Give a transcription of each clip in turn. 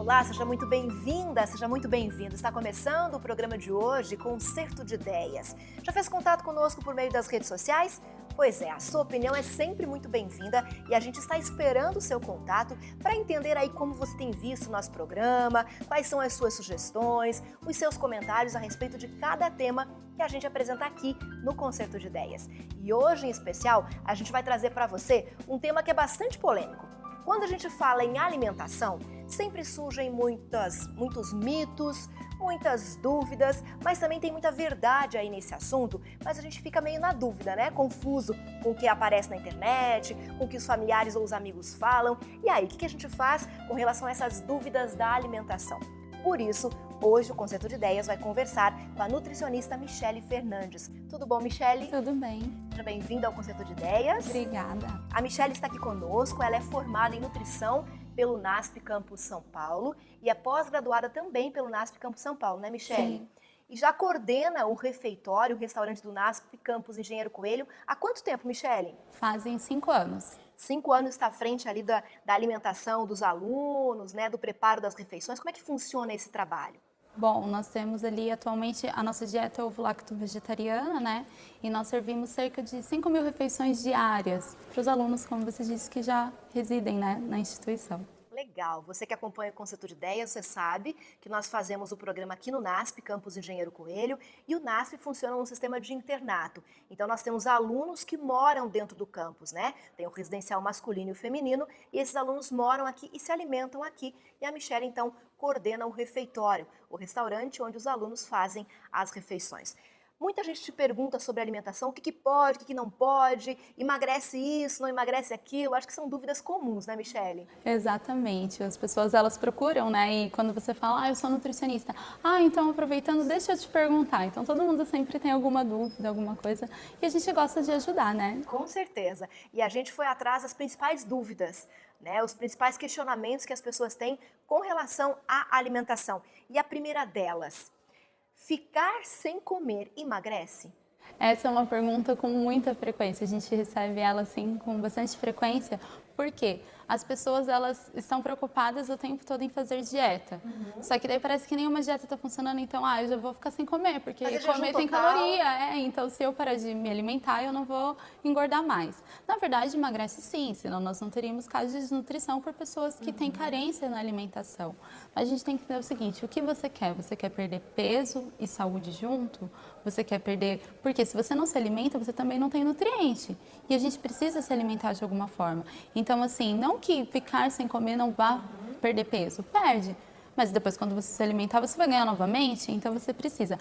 Olá, seja muito bem-vinda, seja muito bem-vindo. Está começando o programa de hoje, Concerto de Ideias. Já fez contato conosco por meio das redes sociais? Pois é, a sua opinião é sempre muito bem-vinda e a gente está esperando o seu contato para entender aí como você tem visto o nosso programa, quais são as suas sugestões, os seus comentários a respeito de cada tema que a gente apresenta aqui no Concerto de Ideias. E hoje, em especial, a gente vai trazer para você um tema que é bastante polêmico. Quando a gente fala em alimentação, sempre surgem muitos mitos, muitas dúvidas, mas também tem muita verdade aí nesse assunto, mas a gente fica meio na dúvida, né? Confuso com o que aparece na internet, com o que os familiares ou os amigos falam. E aí, o que a gente faz com relação a essas dúvidas da alimentação? Por isso, hoje o Concerto de Ideias vai conversar com a nutricionista Michele Fernandes. Tudo bom, Michele? Tudo bem. Seja bem-vinda ao Concerto de Ideias. Obrigada. A Michele está aqui conosco, ela é formada em nutrição pelo NASP Campus São Paulo e é pós-graduada também pelo NASP Campus São Paulo, né, Michele? Sim. E já coordena o refeitório, o restaurante do NASP Campus Engenheiro Coelho. Há quanto tempo, Michele? Fazem 5 anos. 5 anos está à frente ali da alimentação dos alunos, né, do preparo das refeições. Como é que funciona esse trabalho? Bom, nós temos ali atualmente a nossa dieta ovo-lacto-vegetariana, né? E nós servimos cerca de 5.000 refeições diárias para os alunos, como você disse, que já residem, né, na instituição. Legal, você que acompanha o Concerto de Ideias, você sabe que nós fazemos o programa aqui no NASP, Campus Engenheiro Coelho, e o NASP funciona num sistema de internato. Então nós temos alunos que moram dentro do campus, né? Tem o residencial masculino e o feminino, e esses alunos moram aqui e se alimentam aqui. E a Michele, então, coordena o refeitório, o restaurante onde os alunos fazem as refeições. Muita gente te pergunta sobre alimentação, o que pode, o que não pode, emagrece isso, não emagrece aquilo. Acho que são dúvidas comuns, né, Michele? Exatamente. As pessoas, elas procuram, né? E quando você fala, eu sou nutricionista. Então aproveitando, deixa eu te perguntar. Então todo mundo sempre tem alguma dúvida, alguma coisa. E a gente gosta de ajudar, né? Com certeza. E a gente foi atrás das principais dúvidas, né? Os principais questionamentos que as pessoas têm com relação à alimentação. E a primeira delas: ficar sem comer emagrece? Essa é uma pergunta com muita frequência, a gente recebe ela assim com bastante frequência, porque as pessoas elas estão preocupadas o tempo todo em fazer dieta. Só que daí parece que nenhuma dieta está funcionando, então eu já vou ficar sem comer, porque comer tem caloria, então se eu parar de me alimentar eu não vou engordar mais. Na verdade emagrece sim, senão nós não teríamos casos de desnutrição por pessoas que têm carência na alimentação. Mas a gente tem que entender o seguinte, o que você quer? Você quer perder peso e saúde junto? Você quer perder... Porque se você não se alimenta, você também não tem nutriente. E a gente precisa se alimentar de alguma forma. Então, assim, não que ficar sem comer não vá perder peso. Perde. Mas depois, quando você se alimentar, você vai ganhar novamente. Então, você precisa...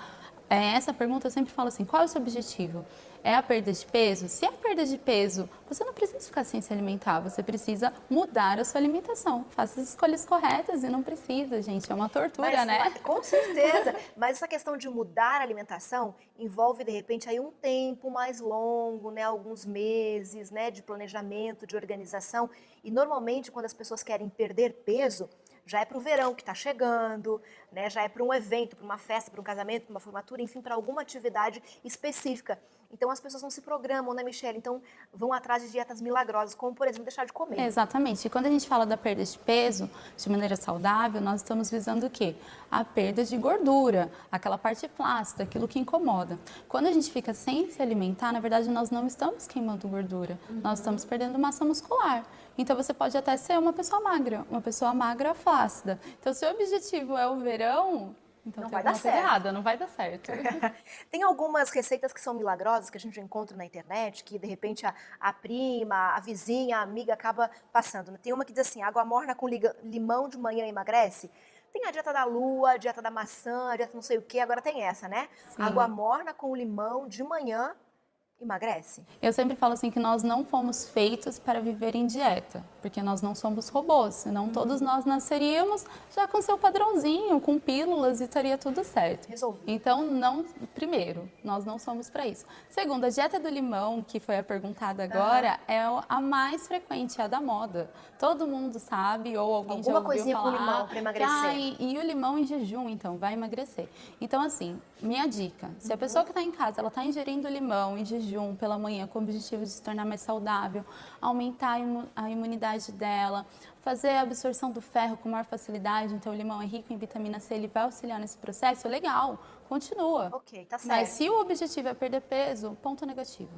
Essa pergunta eu sempre falo assim, qual é o seu objetivo? É a perda de peso? Se é a perda de peso, você não precisa ficar sem se alimentar, você precisa mudar a sua alimentação. Faça as escolhas corretas e não precisa, gente, é uma tortura, né? Com certeza, mas essa questão de mudar a alimentação envolve, de repente, aí um tempo mais longo, né? Alguns meses, né? De planejamento, de organização. E normalmente, quando as pessoas querem perder peso, já é para o verão que está chegando, né? Já é para um evento, para uma festa, para um casamento, para uma formatura, enfim, para alguma atividade específica. Então as pessoas não se programam, né, Michele? Então vão atrás de dietas milagrosas, como por exemplo deixar de comer. Exatamente. E quando a gente fala da perda de peso de maneira saudável, nós estamos visando o quê? A perda de gordura, aquela parte flácida, aquilo que incomoda. Quando a gente fica sem se alimentar, na verdade nós não estamos queimando gordura, nós estamos perdendo massa muscular. Então você pode até ser uma pessoa magra flácida. Então se o objetivo é o verão, então não tem vai dar alguma coisa certo. errada, não vai dar certo. Tem algumas receitas que são milagrosas que a gente encontra na internet, que de repente a prima, a vizinha, a amiga acaba passando. Tem uma que diz assim, água morna com limão de manhã emagrece. Tem a dieta da lua, a dieta da maçã, a dieta não sei o que, agora tem essa, né? Sim. Água morna com limão de manhã emagrece? Eu sempre falo assim que nós não fomos feitos para viver em dieta, porque nós não somos robôs, senão todos nós nasceríamos já com seu padrãozinho, com pílulas e estaria tudo certo. Resolvido. Então, primeiro, nós não somos para isso. Segundo, a dieta do limão, que foi a perguntada agora, é a mais frequente, é a da moda. Todo mundo sabe, ou alguém já ouviu coisinha falar, com limão para emagrecer. E o limão em jejum, então, vai emagrecer. Então, assim, minha dica, se a pessoa que está em casa, ela está ingerindo limão em jejum, jejum pela manhã com o objetivo de se tornar mais saudável, aumentar a imunidade dela, fazer a absorção do ferro com maior facilidade, então o limão é rico em vitamina C, ele vai auxiliar nesse processo, legal, continua. Ok, tá certo. Mas se o objetivo é perder peso, ponto negativo.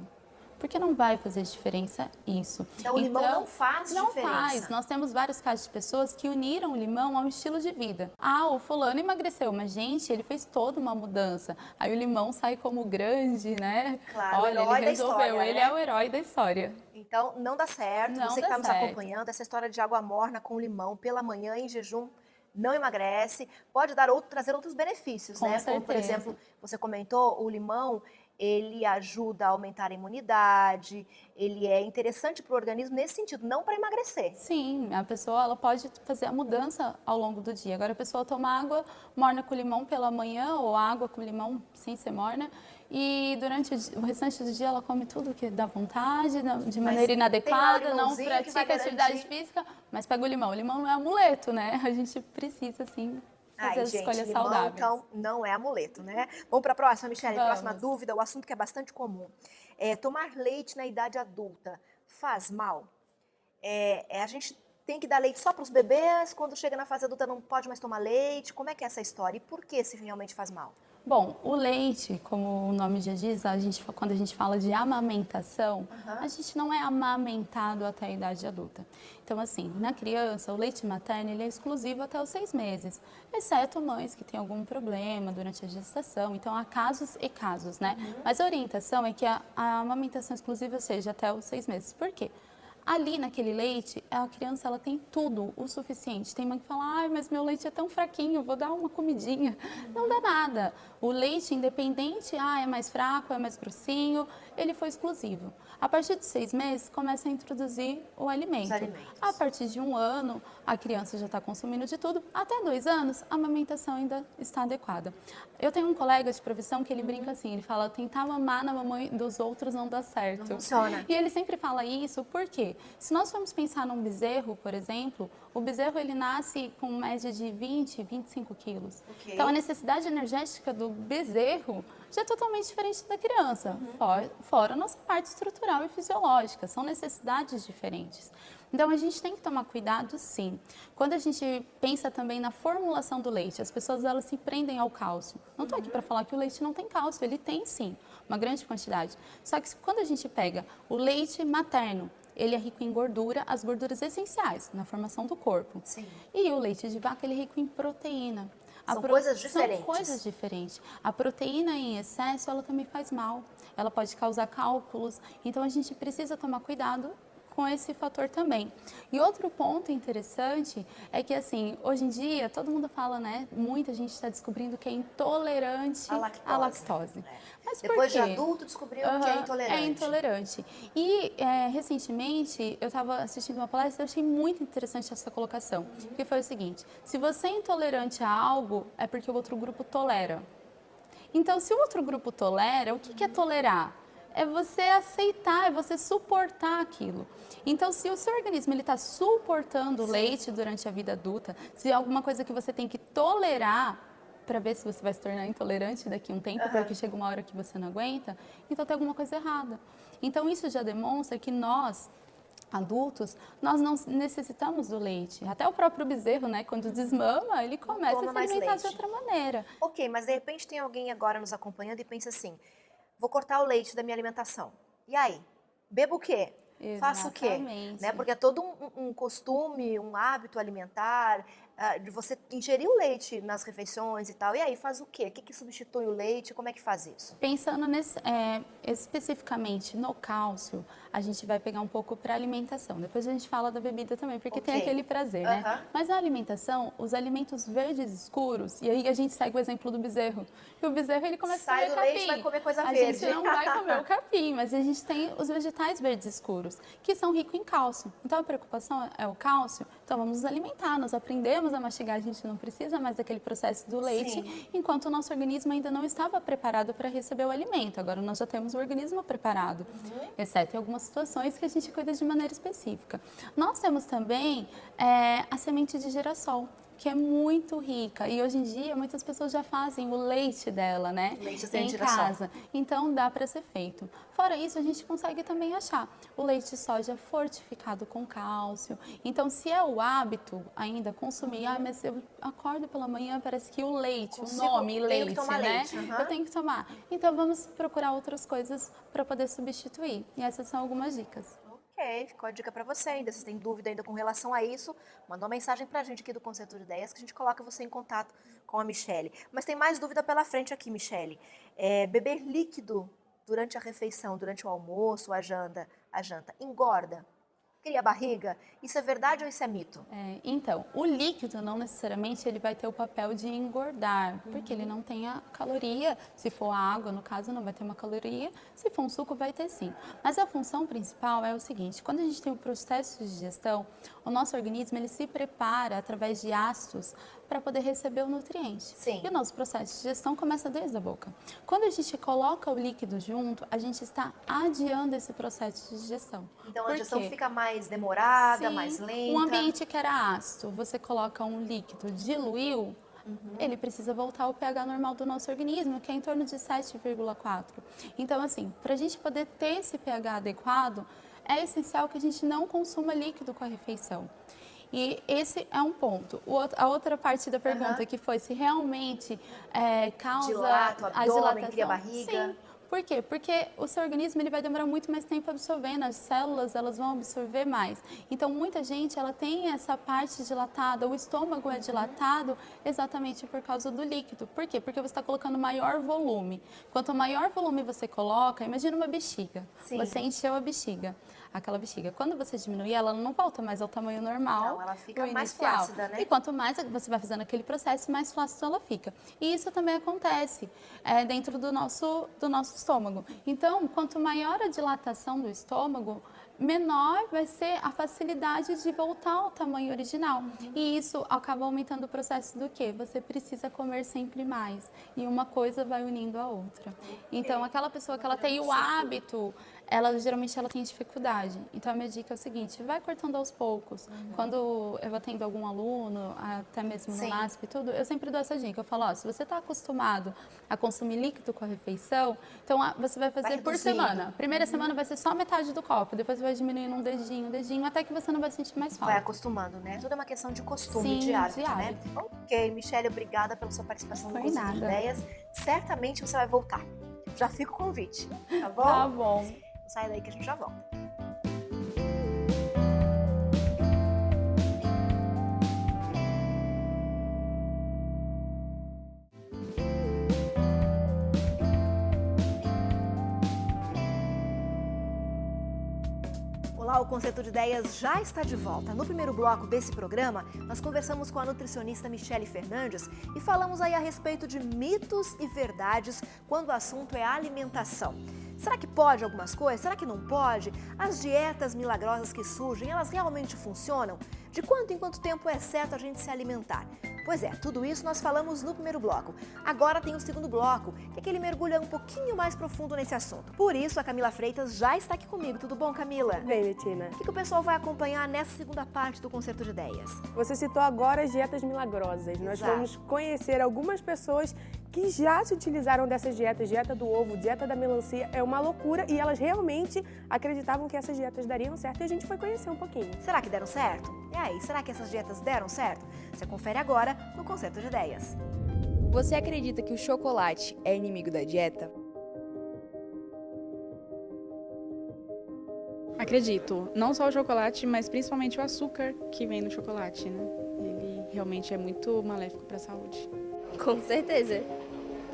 Porque não vai fazer diferença isso. Então, o limão não faz diferença? Não faz. Nós temos vários casos de pessoas que uniram o limão ao estilo de vida. Ah, o fulano emagreceu, mas, gente, ele fez toda uma mudança. Aí o limão sai como grande, né? Claro, olha, o herói ele resolveu, da história, ele né? é o herói da história. Então, não dá certo. Não Você que dá está nos certo. acompanhando, essa história de água morna com limão pela manhã em jejum não emagrece. Pode trazer outros benefícios, Com né? Como, por certeza. exemplo, você comentou, o limão, ele ajuda a aumentar a imunidade, ele é interessante para o organismo nesse sentido, não para emagrecer. Sim, a pessoa ela pode fazer a mudança ao longo do dia. Agora a pessoa toma água morna com limão pela manhã ou água com limão sem ser morna e durante o restante do dia ela come tudo que dá vontade, de maneira inadequada, não pratica atividade física, mas pega o limão. O limão não é amuleto, né? A gente precisa sim fazer as escolhas limão, saudáveis. Então, não é amuleto, né? Vamos para a próxima, Michele. Vamos. Próxima dúvida, o assunto que é bastante comum. Tomar leite na idade adulta faz mal? A gente tem que dar leite só para os bebês? Quando chega na fase adulta não pode mais tomar leite? Como é que é essa história? E por que se realmente faz mal? Bom, o leite, como o nome já diz, quando a gente fala de amamentação, a gente não é amamentado até a idade adulta. Então, assim, na criança, o leite materno ele é exclusivo até os 6 meses, exceto mães que têm algum problema durante a gestação. Então, há casos e casos, né? Mas a orientação é que a amamentação exclusiva seja até os 6 meses. Por quê? Ali naquele leite, a criança ela tem tudo o suficiente. Tem mãe que fala, ai, mas meu leite é tão fraquinho, vou dar uma comidinha. Não dá nada. O leite independente, é mais fraco, é mais grossinho, ele foi exclusivo. A partir de 6 meses, começa a introduzir o alimento. Os alimentos. A partir de 1 ano, a criança já está consumindo de tudo. Até 2 anos, a amamentação ainda está adequada. Eu tenho um colega de profissão que ele brinca assim, ele fala, tentar mamar na mamãe dos outros não dá certo. Não funciona. E ele sempre fala isso, por quê? Se nós formos pensar num bezerro, por exemplo, o bezerro ele nasce com média de 20, 25 quilos. Okay. Então a necessidade energética do bezerro já é totalmente diferente da criança, fora a nossa parte estrutural e fisiológica, são necessidades diferentes. Então a gente tem que tomar cuidado sim. Quando a gente pensa também na formulação do leite, as pessoas elas se prendem ao cálcio. Não estou aqui para falar que o leite não tem cálcio, ele tem sim, uma grande quantidade. Só que quando a gente pega o leite materno, ele é rico em gordura, as gorduras essenciais na formação do corpo. Sim. E o leite de vaca ele é rico em proteína. São coisas diferentes. São coisas diferentes. A proteína em excesso, ela também faz mal. Ela pode causar cálculos. Então, a gente precisa tomar cuidado com esse fator também. E outro ponto interessante é que, assim, hoje em dia, todo mundo fala, né? Muita gente está descobrindo que é intolerante à lactose. Mas depois por quê? de adulto, descobriu que é intolerante. É intolerante. E, recentemente, eu estava assistindo uma palestra e eu achei muito interessante essa colocação. Que foi o seguinte, se você é intolerante a algo, é porque o outro grupo tolera. Então, se o outro grupo tolera, o que é tolerar? É você aceitar, é você suportar aquilo. Então, se o seu organismo está suportando o leite durante a vida adulta, se é alguma coisa que você tem que tolerar para ver se você vai se tornar intolerante daqui a um tempo, porque chega uma hora que você não aguenta, então tem alguma coisa errada. Então, isso já demonstra que nós, adultos, nós não necessitamos do leite. Até o próprio bezerro, né, quando desmama, ele começa a se alimentar de outra maneira. Ok, mas de repente tem alguém agora nos acompanhando e pensa assim, vou cortar o leite da minha alimentação. E aí? Bebo o quê? Exatamente. Faço o quê? Né? Porque é todo um costume, um hábito alimentar, de você ingerir o leite nas refeições e tal. E aí, faz o quê? O que substitui o leite? Como é que faz isso? Pensando especificamente no cálcio, a gente vai pegar um pouco para alimentação. Depois a gente fala da bebida também, porque tem aquele prazer, né? Mas na alimentação, os alimentos verdes escuros, e aí a gente segue o exemplo do bezerro. E o bezerro, ele começa a comer capim. Sai do leite, vai comer coisa verde. A gente não vai comer o capim, mas a gente tem os vegetais verdes escuros, que são ricos em cálcio. Então a preocupação é o cálcio, então vamos nos alimentar, nós aprendemos a mastigar, a gente não precisa mais daquele processo do leite, enquanto o nosso organismo ainda não estava preparado para receber o alimento. Agora nós já temos o organismo preparado, exceto em algumas situações que a gente cuida de maneira específica. Nós temos também a semente de girassol, que é muito rica. E hoje em dia, muitas pessoas já fazem o leite dela, né? Leite em casa. Então, dá para ser feito. Fora isso, a gente consegue também achar o leite de soja fortificado com cálcio. Então, se é o hábito ainda consumir, mas eu acordo pela manhã, parece que o leite, o nome leite, né? Leite. Eu tenho que tomar. Então, vamos procurar outras coisas para poder substituir. E essas são algumas dicas. Ok, ficou a dica para você ainda. Se tem dúvida ainda com relação a isso, manda uma mensagem para a gente aqui do Concerto de Ideias que a gente coloca você em contato com a Michele. Mas tem mais dúvida pela frente aqui, Michele. Beber líquido durante a refeição, durante o almoço, a janta, engorda? Cria barriga? Isso é verdade ou isso é mito? Então, o líquido não necessariamente ele vai ter o papel de engordar, porque ele não tem a caloria. Se for água, no caso, não vai ter uma caloria. Se for um suco, vai ter sim. Mas a função principal é o seguinte: quando a gente tem o processo de digestão, o nosso organismo ele se prepara através de ácidos para poder receber o nutriente. Sim. E o nosso processo de digestão começa desde a boca. Quando a gente coloca o líquido junto, a gente está adiando esse processo de digestão. Então a digestão fica mais demorada, Sim, mais lenta. um ambiente que era ácido, você coloca um líquido, diluiu, ele precisa voltar ao pH normal do nosso organismo, que é em torno de 7,4. Então, assim, para a gente poder ter esse pH adequado, é essencial que a gente não consuma líquido com a refeição. E esse é um ponto. A outra parte da pergunta que foi se realmente causa dilata o a abdômen, dilatação. cria barriga. Sim. Por quê? Porque o seu organismo ele vai demorar muito mais tempo absorvendo, as células elas vão absorver mais. Então, muita gente ela tem essa parte dilatada, o estômago é dilatado exatamente por causa do líquido. Por quê? Porque você está colocando maior volume. Quanto maior volume você coloca, imagina uma bexiga. Sim. Você encheu a bexiga. Aquela bexiga. Quando você diminui ela não volta mais ao tamanho normal. Não, ela fica do mais inicial. flácida, né? E quanto mais você vai fazendo aquele processo, mais flácida ela fica. E isso também acontece dentro do nosso estômago. Então, quanto maior a dilatação do estômago, menor vai ser a facilidade de voltar ao tamanho original. E isso acaba aumentando o processo do quê? Você precisa comer sempre mais. E uma coisa vai unindo a outra. Então, aquela pessoa que ela tem o hábito, geralmente ela tem dificuldade. Então, a minha dica é o seguinte, vai cortando aos poucos. Quando eu atendo algum aluno, até mesmo no NASP e tudo, eu sempre dou essa dica. Eu falo, se você está acostumado a consumir líquido com a refeição, então você vai fazer por semana. Primeira semana vai ser só metade do copo, depois você vai diminuindo um dedinho, até que você não vai sentir mais falta. Vai acostumando, né? Tudo é uma questão de costume, Sim, de hábito, de né? hábito. Ok, Michele, obrigada pela sua participação no Foi Concerto de nada. Ideias. Certamente você vai voltar. Já fica o convite, tá bom? Tá bom. Não sai daí que a gente já volta. Olá, o Concerto de Ideias já está de volta. No primeiro bloco desse programa, nós conversamos com a nutricionista Michele Fernandes e falamos aí a respeito de mitos e verdades quando o assunto é alimentação. Será que pode algumas coisas? Será que não pode? As dietas milagrosas que surgem, elas realmente funcionam? De quanto em quanto tempo é certo a gente se alimentar? Pois é, tudo isso nós falamos no primeiro bloco. Agora tem o segundo bloco, que é que ele mergulha um pouquinho mais profundo nesse assunto. Por isso, a Camila Freitas já está aqui comigo. Tudo bom, Camila? Bem, Betina. O que o pessoal vai acompanhar nessa segunda parte do Concerto de Ideias? Você citou agora as dietas milagrosas. Nós Exato. vamos conhecer algumas pessoas que já se utilizaram dessas dietas. Dieta do ovo, dieta da melancia, é uma loucura e elas realmente acreditavam que essas dietas dariam certo e a gente foi conhecer um pouquinho. Será que deram certo? E aí, será que essas dietas deram certo? Você confere agora no Concerto de Ideias. Você acredita que o chocolate é inimigo da dieta? Acredito. Não só o chocolate, mas principalmente o açúcar que vem no chocolate, né? Ele realmente é muito maléfico para a saúde. Com certeza.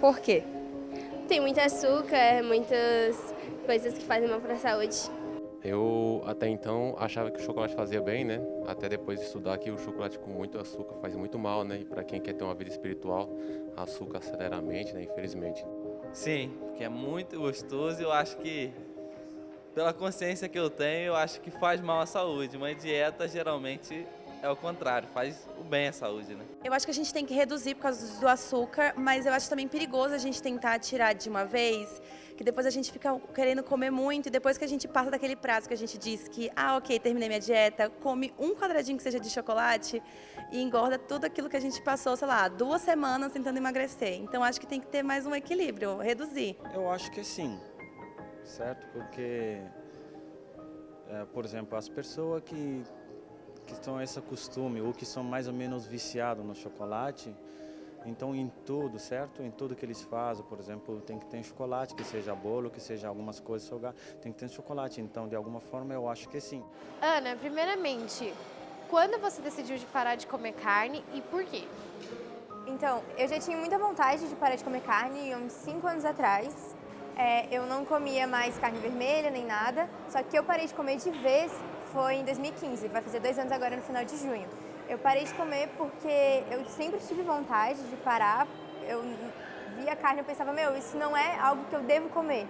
Por quê? Tem muito açúcar, muitas coisas que fazem mal para a saúde. Eu até então achava que o chocolate fazia bem, né? Até depois de estudar que o chocolate com muito açúcar faz muito mal, né? E para quem quer ter uma vida espiritual, açúcar acelera a mente, né? Infelizmente. Sim, porque é muito gostoso e eu acho que, pela consciência que eu tenho, eu acho que faz mal à saúde. Uma dieta geralmente é o contrário, faz o bem à saúde, né? Eu acho que a gente tem que reduzir por causa do açúcar, mas eu acho também perigoso a gente tentar tirar de uma vez, que depois a gente fica querendo comer muito e depois que a gente passa daquele prazo que a gente diz que, ok, terminei minha dieta, come um quadradinho que seja de chocolate e engorda tudo aquilo que a gente passou, sei lá, 2 semanas tentando emagrecer. Então acho que tem que ter mais um equilíbrio, reduzir. Eu acho que sim, certo? Porque, por exemplo, as pessoas que estão esse costume ou que são mais ou menos viciados no chocolate, então em tudo, certo? Em tudo que eles fazem, por exemplo, tem que ter chocolate, que seja bolo, que seja algumas coisas salgadas, tem que ter chocolate. Então, de alguma forma, eu acho que sim. Ana, primeiramente, quando você decidiu de parar de comer carne e por quê? Então, eu já tinha muita vontade de parar de comer carne uns 5 anos atrás. Eu não comia mais carne vermelha nem nada, só que eu parei de comer de vez foi em 2015, vai fazer 2 anos agora no final de junho. Eu parei de comer porque eu sempre tive vontade de parar, eu via a carne e pensava, isso não é algo que eu devo comer.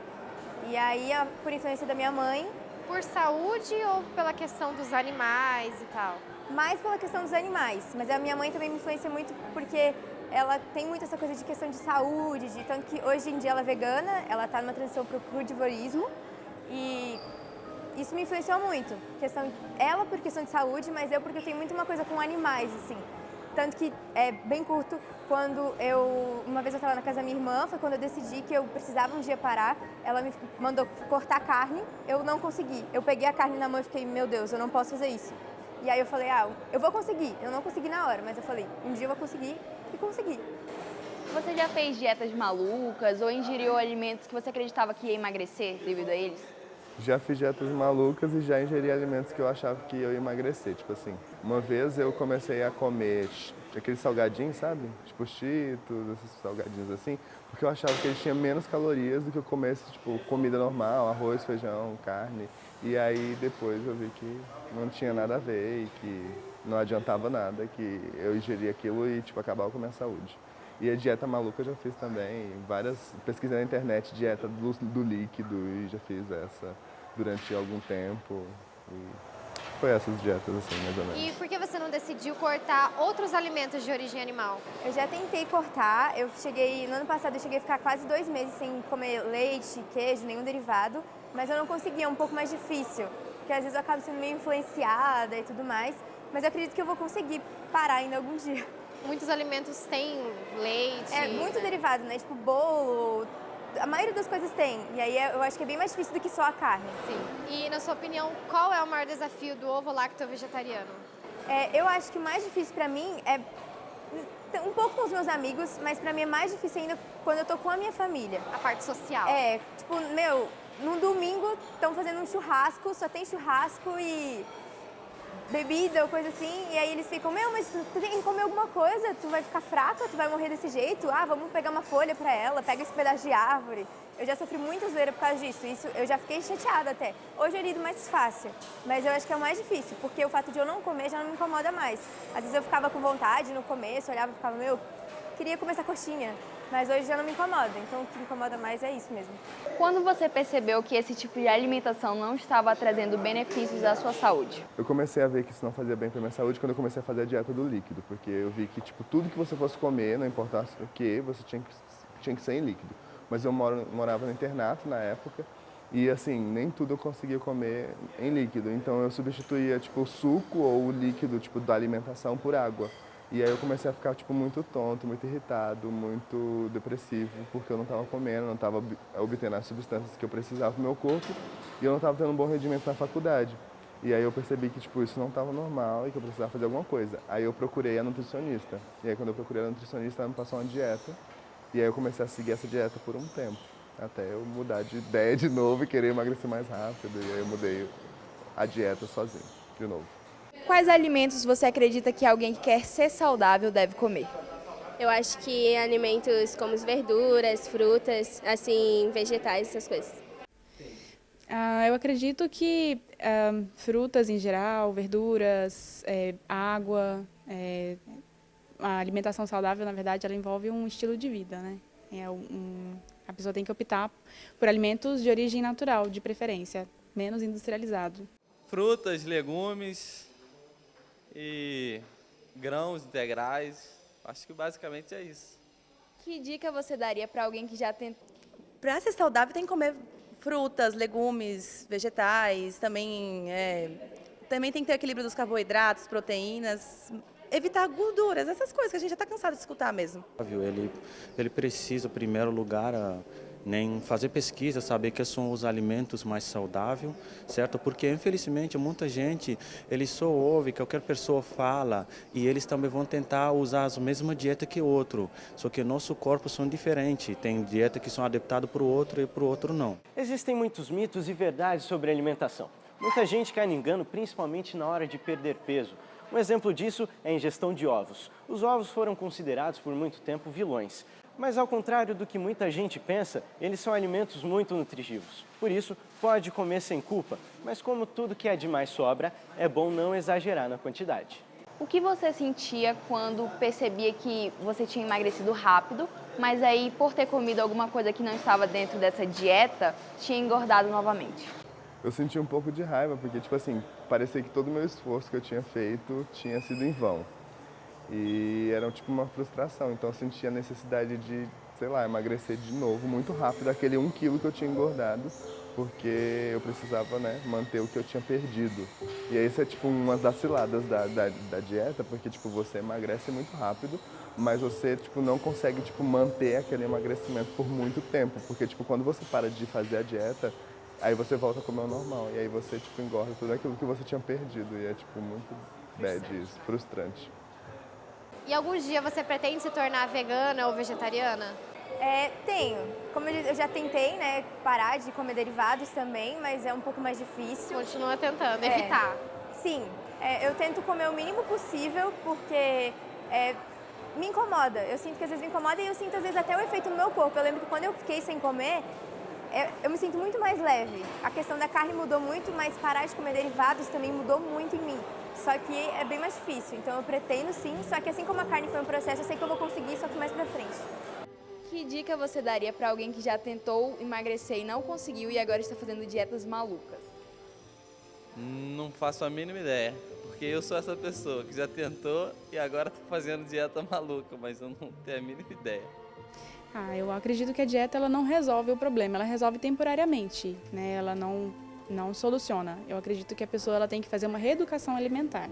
E aí, por influência da minha mãe... Por saúde ou pela questão dos animais e tal? Mais pela questão dos animais, mas a minha mãe também me influencia muito porque ela tem muito essa coisa de questão de saúde, tanto que hoje em dia ela é vegana, ela está numa transição para o crudivorismo e isso me influenciou muito. Ela por questão de saúde, mas eu porque eu tenho muito uma coisa com animais, assim. Tanto que é bem curto, uma vez eu estava na casa da minha irmã, foi quando eu decidi que eu precisava um dia parar, ela me mandou cortar carne, eu não consegui. Eu peguei a carne na mão e fiquei, meu Deus, eu não posso fazer isso. E aí eu falei, eu vou conseguir. Eu não consegui na hora, mas eu falei, um dia eu vou conseguir e consegui. Você já fez dietas malucas ou ingeriu alimentos que você acreditava que ia emagrecer devido a eles? Já fiz dietas malucas e já ingeri alimentos que eu achava que eu ia emagrecer. Tipo assim, uma vez eu comecei a comer aqueles salgadinhos, sabe? Tipo Cheetos, esses salgadinhos assim, porque eu achava que eles tinham menos calorias do que eu comesse, tipo, comida normal, arroz, feijão, carne. E aí depois eu vi que não tinha nada a ver e que não adiantava nada, que eu ingeria aquilo e, tipo, acabava com a minha saúde. E a dieta maluca eu já fiz também, pesquisei na internet, dieta do líquido, e já fiz essa durante algum tempo. E foi essas dietas, assim, mais ou menos. E por que você não decidiu cortar outros alimentos de origem animal? Eu já tentei cortar, no ano passado eu cheguei a ficar quase 2 meses sem comer leite, queijo, nenhum derivado, mas eu não conseguia, é um pouco mais difícil, porque às vezes eu acabo sendo meio influenciada e tudo mais, mas eu acredito que eu vou conseguir parar ainda algum dia. Muitos alimentos têm leite. É muito derivado, né? Tipo bolo, a maioria das coisas tem. E aí eu acho que é bem mais difícil do que só a carne. Sim. E na sua opinião, qual é o maior desafio do ovo lacto-vegetariano? Eu acho que o mais difícil pra mim é um pouco com os meus amigos, mas pra mim é mais difícil ainda quando eu tô com a minha família. A parte social. Tipo, num domingo estão fazendo um churrasco, só tem churrasco e bebida ou coisa assim, e aí eles ficam, mas tu tem que comer alguma coisa, tu vai ficar fraca, tu vai morrer desse jeito, vamos pegar uma folha pra ela, pega esse pedaço de árvore. Eu já sofri muita zoeira por causa disso, eu já fiquei chateada até. Hoje eu lido mais fácil, mas eu acho que é o mais difícil, porque o fato de eu não comer já não me incomoda mais. Às vezes eu ficava com vontade no começo, olhava e ficava, queria comer essa coxinha. Mas hoje já não me incomoda, então o que me incomoda mais é isso mesmo. Quando você percebeu que esse tipo de alimentação não estava trazendo benefícios à sua saúde? Eu comecei a ver que isso não fazia bem para minha saúde quando eu comecei a fazer a dieta do líquido, porque eu vi que tipo, tudo que você fosse comer, não importasse o que, você tinha que ser em líquido. Mas eu morava no internato na época e assim, nem tudo eu conseguia comer em líquido, então eu substituía tipo, o suco ou o líquido tipo, da alimentação por água. E aí eu comecei a ficar tipo, muito tonto, muito irritado, muito depressivo, porque eu não estava comendo, não estava obtendo as substâncias que eu precisava para o meu corpo e eu não estava tendo um bom rendimento na faculdade. E aí eu percebi que tipo, isso não estava normal e que eu precisava fazer alguma coisa. Aí eu procurei a nutricionista. E aí quando eu procurei a nutricionista, ela me passou uma dieta. E aí eu comecei a seguir essa dieta por um tempo, até eu mudar de ideia de novo e querer emagrecer mais rápido. E aí eu mudei a dieta sozinho, de novo. Quais alimentos você acredita que alguém que quer ser saudável deve comer? Eu acho que alimentos como verduras, frutas, assim, vegetais, essas coisas. Eu acredito que frutas em geral, verduras, água, a alimentação saudável, na verdade, ela envolve um estilo de vida, né? A pessoa tem que optar por alimentos de origem natural, de preferência, menos industrializado. Frutas, legumes e grãos integrais, acho que basicamente é isso. Que dica você daria para alguém que já para ser saudável tem que comer frutas, legumes, vegetais, também tem que ter equilíbrio dos carboidratos, proteínas, evitar gorduras, essas coisas que a gente já está cansado de escutar mesmo. Ele precisa, em primeiro lugar, nem fazer pesquisa, saber que são os alimentos mais saudáveis, certo? Porque, infelizmente, muita gente, eles só ouvem, qualquer pessoa fala, e eles também vão tentar usar a mesma dieta que o outro, só que nosso corpo são diferentes, tem dieta que são adaptadas para o outro e para o outro não. Existem muitos mitos e verdades sobre alimentação. Muita gente cai no engano, principalmente na hora de perder peso. Um exemplo disso é a ingestão de ovos. Os ovos foram considerados por muito tempo vilões. Mas ao contrário do que muita gente pensa, eles são alimentos muito nutritivos. Por isso, pode comer sem culpa, mas como tudo que é demais sobra, é bom não exagerar na quantidade. O que você sentia quando percebia que você tinha emagrecido rápido, mas aí por ter comido alguma coisa que não estava dentro dessa dieta, tinha engordado novamente? Eu senti um pouco de raiva, porque, tipo assim, parecia que todo o meu esforço que eu tinha feito tinha sido em vão. E era tipo uma frustração, então eu sentia a necessidade de, sei lá, emagrecer de novo muito rápido, aquele 1 quilo que eu tinha engordado, porque eu precisava, né, manter o que eu tinha perdido. E aí isso é tipo uma das ciladas da dieta, porque tipo, você emagrece muito rápido, mas você tipo, não consegue tipo, manter aquele emagrecimento por muito tempo, porque tipo, quando você para de fazer a dieta, aí você volta a comer o normal, e aí você tipo, engorda tudo aquilo que você tinha perdido, e é tipo muito bad isso, frustrante. E algum dia você pretende se tornar vegana ou vegetariana? Tenho. Como eu disse, eu já tentei, né, parar de comer derivados também, mas é um pouco mais difícil. Continua tentando evitar. Sim. Eu tento comer o mínimo possível, porque me incomoda. Eu sinto que às vezes me incomoda e eu sinto às vezes até o efeito no meu corpo. Eu lembro que quando eu fiquei sem comer, eu me sinto muito mais leve. A questão da carne mudou muito, mas parar de comer derivados também mudou muito em mim. Só que é bem mais difícil, então eu pretendo sim, só que assim como a carne foi um processo, eu sei que eu vou conseguir, só que mais pra frente. Que dica você daria para alguém que já tentou emagrecer e não conseguiu e agora está fazendo dietas malucas? Não faço a mínima ideia, porque eu sou essa pessoa que já tentou e agora está fazendo dieta maluca, mas eu não tenho a mínima ideia. Eu acredito que a dieta ela não resolve o problema, ela resolve temporariamente, né? Ela não soluciona. Eu acredito que a pessoa ela tem que fazer uma reeducação alimentar.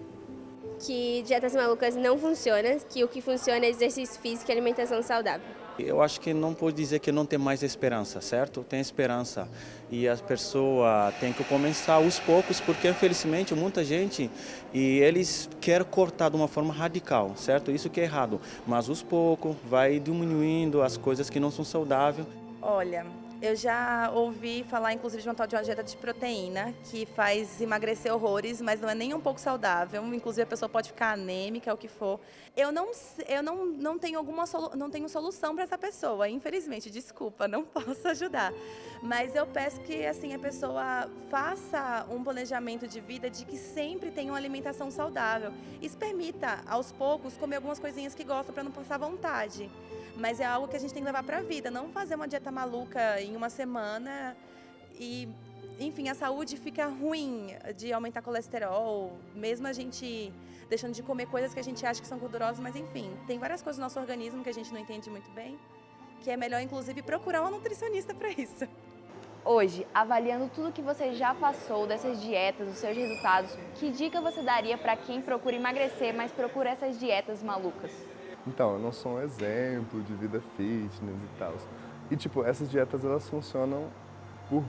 Que dietas malucas não funcionam, que o que funciona é exercício físico e alimentação saudável. Eu acho que não pode dizer que não tem mais esperança, certo? Tem esperança. E a pessoa tem que começar aos poucos, porque infelizmente muita gente, e eles querem cortar de uma forma radical, certo? Isso que é errado. Mas aos poucos vai diminuindo as coisas que não são saudáveis. Olha, eu já ouvi falar, inclusive, de uma tal de uma dieta de proteína, que faz emagrecer horrores, mas não é nem um pouco saudável. Inclusive, a pessoa pode ficar anêmica, o que for. Eu não tenho não tenho solução para essa pessoa, infelizmente, desculpa, não posso ajudar. Mas eu peço que, assim, a pessoa faça um planejamento de vida de que sempre tenha uma alimentação saudável. E se permita, aos poucos, comer algumas coisinhas que gosta para não passar vontade. Mas é algo que a gente tem que levar para a vida, não fazer uma dieta maluca em uma semana e, enfim, a saúde fica ruim de aumentar colesterol, mesmo a gente deixando de comer coisas que a gente acha que são gordurosas, mas enfim, tem várias coisas no nosso organismo que a gente não entende muito bem, que é melhor, inclusive, procurar uma nutricionista para isso. Hoje, avaliando tudo que você já passou dessas dietas, os seus resultados, que dica você daria para quem procura emagrecer, mas procura essas dietas malucas? Então, eu não sou um exemplo de vida fitness e tal. E, tipo, essas dietas, elas funcionam por,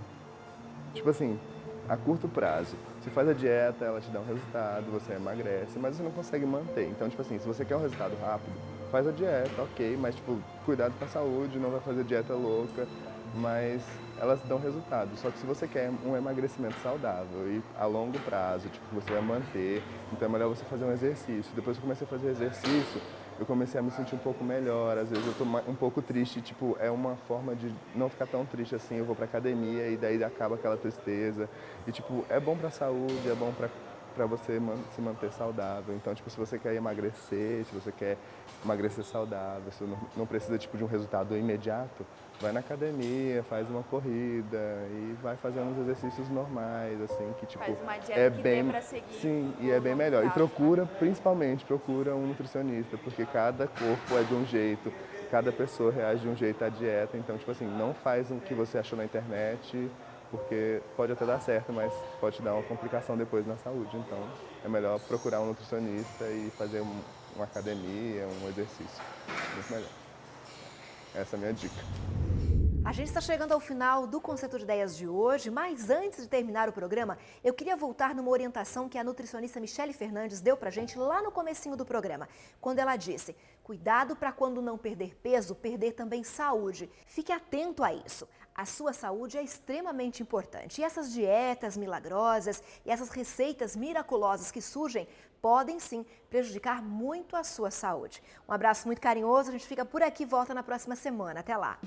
tipo assim, a curto prazo. Você faz a dieta, ela te dá um resultado, você emagrece, mas você não consegue manter. Então, tipo assim, se você quer um resultado rápido, faz a dieta, ok, mas, tipo, cuidado com a saúde, não vai fazer dieta louca, mas elas dão resultado. Só que se você quer um emagrecimento saudável e a longo prazo, tipo, você vai manter, então é melhor você fazer um exercício. Depois que eu comecei a fazer exercício, eu comecei a me sentir um pouco melhor, às vezes eu tô um pouco triste, tipo, é uma forma de não ficar tão triste assim, eu vou pra academia e daí acaba aquela tristeza. E, tipo, é bom pra saúde, é bom pra você se manter saudável. Então, tipo, se você quer emagrecer, se você quer emagrecer saudável, você não precisa, tipo, de um resultado imediato, vai na academia, faz uma corrida e vai fazendo os exercícios normais, assim, que, tipo, Faz uma dieta é que bem, dê pra seguir. sim, e é bem melhor. E procura, principalmente, procura um nutricionista, porque cada corpo é de um jeito. cada pessoa reage de um jeito à dieta, então, tipo assim, não faz o que você achou na internet, porque pode até dar certo, mas pode te dar uma complicação depois na saúde. Então, é melhor procurar um nutricionista e fazer uma academia, um exercício. Muito melhor. Essa é a minha dica. A gente está chegando ao final do Concerto de Ideias de hoje, mas antes de terminar o programa, eu queria voltar numa orientação que a nutricionista Michele Fernandes deu pra gente lá no comecinho do programa, quando ela disse: cuidado para quando não perder peso, perder também saúde. Fique atento a isso. A sua saúde é extremamente importante. E essas dietas milagrosas e essas receitas miraculosas que surgem podem sim prejudicar muito a sua saúde. Um abraço muito carinhoso, a gente fica por aqui e volta na próxima semana. Até lá!